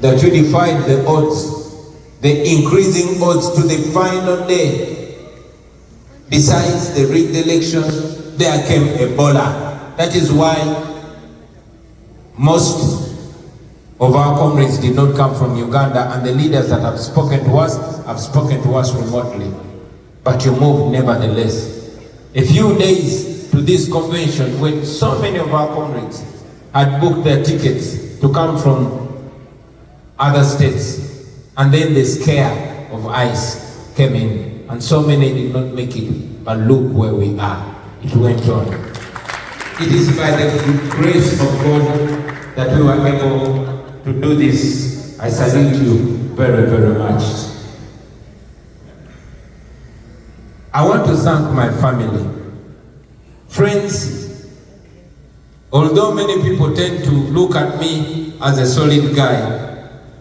that you defied the odds, the increasing odds to the final day. Besides the rigged election, there came Ebola. That is why most of our comrades did not come from Uganda, and the leaders that have spoken to us remotely. But you moved nevertheless. A few days to this convention, when so many of our comrades had booked their tickets to come from other states, and then the scare of ICE came in, and so many did not make it. But look where we are. It went on. It is by the grace of God that we were able to do this. I salute you very, very much. I want to thank my family, friends. Although many people tend to look at me as a solid guy,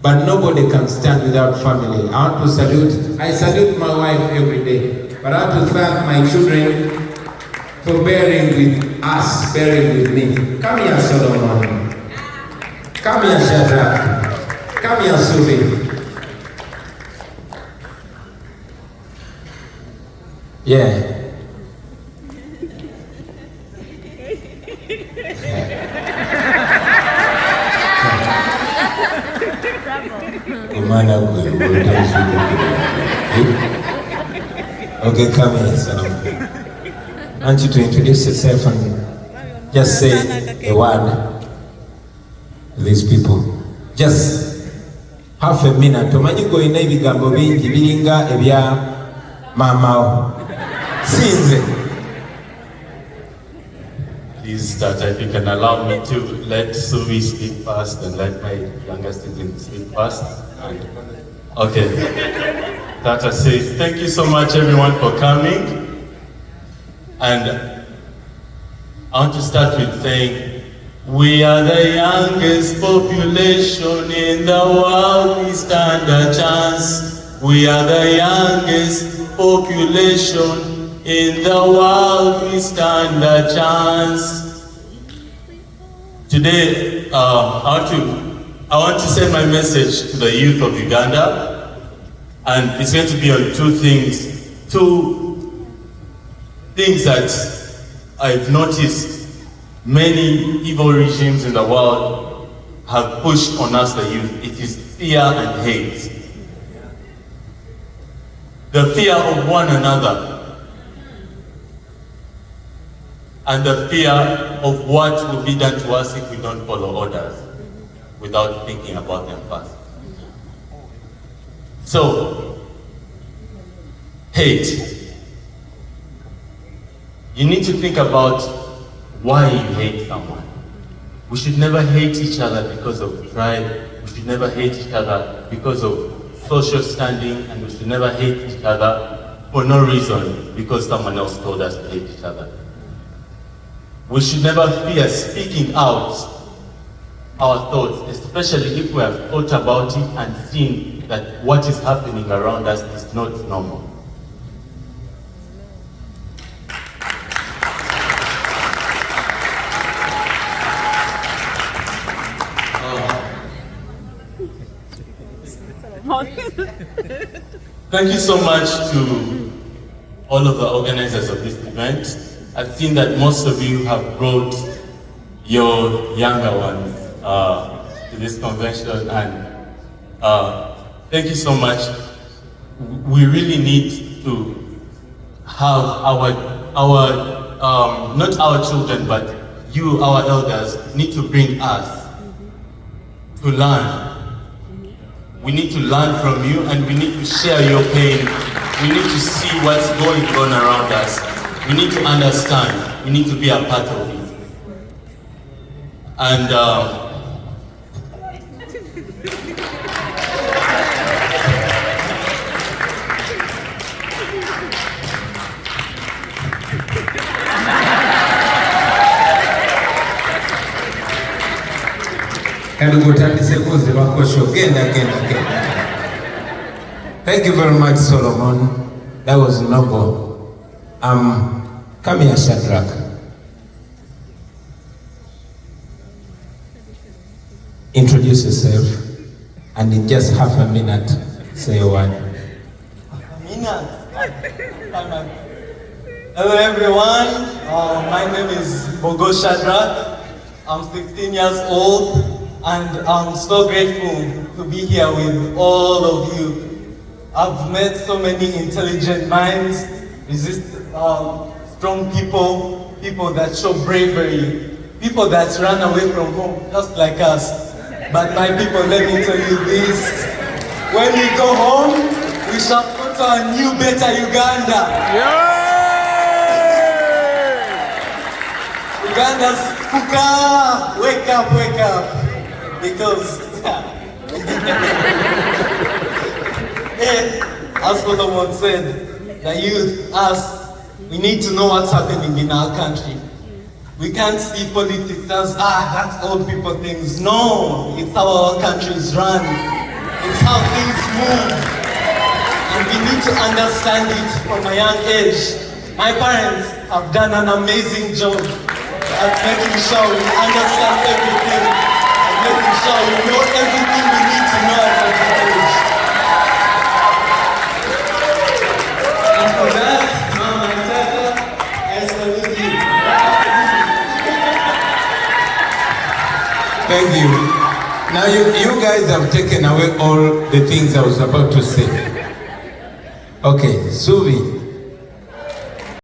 but nobody can stand without family. I want to salute, I salute my wife every day, but I want to thank my children for bearing with us, bearing with me. Come here, Solomon. Come here, Shadrach. Come here, Subi. Yeah. Okay, come here, Solomon. I want you to introduce yourself and just say a word to these people. Just half a minute. Tomanyi go ina ebigambo bingi biringa ebya mama. Sinze. Please, Tata, if you can allow me to let Suvi speak first and let my younger student speak first. Okay. Tata says, thank you so much everyone for coming. And I want to start with saying, we are the youngest population in the world, we stand a chance. We are the youngest population in the world, we stand a chance. Today, I want to send my message to the youth of Uganda, and it's going to be on two things that I've noticed many evil regimes in the world have pushed on us, the youth. It is fear and hate. The fear of one another, and the fear of what will be done to us if we don't follow orders without thinking about them first. So, hate. You need to think about why you hate someone. We should never hate each other because of pride. We should never hate each other because of social standing, and we should never hate each other for no reason because someone else told us to hate each other. We should never fear speaking out our thoughts, especially if we have thought about it and seen that what is happening around us is not normal. Thank you so much to all of the organizers of this event. I've seen that most of you have brought your younger ones to this convention, and thank you so much. We really need to have our not our children, but you, our elders, need to bring us to learn. We need to learn from you, and we need to share your pain. We need to see what's going on around us. We need to understand. We need to be a part of it. And Thank you very much, Solomon. That was noble. Come here, Shadrach. Introduce yourself And in just half a minute, say a word. Hello everyone, my name is Bogo Shadrach. I'm 16 years old and I'm so grateful to be here with all of you. I've met so many intelligent minds, strong people, people that show bravery, people that run away from home just like us. But my people, let me tell you this, when we go home, we shall put on new better Uganda. Uganda's Puka, wake up, because as Solomon said, the youth, us, we need to know what's happening in our country. We can't see politics as, that's old people things. No, it's how our country is run. It's how things move. And we need to understand it from a young age. My parents have done an amazing job at making sure we understand everything, and making sure we know everything we need to know at that age. And for that, Mama and Tata, I salute you. Thank you. Now you guys have taken away all the things I was about to say. Okay, Suvi.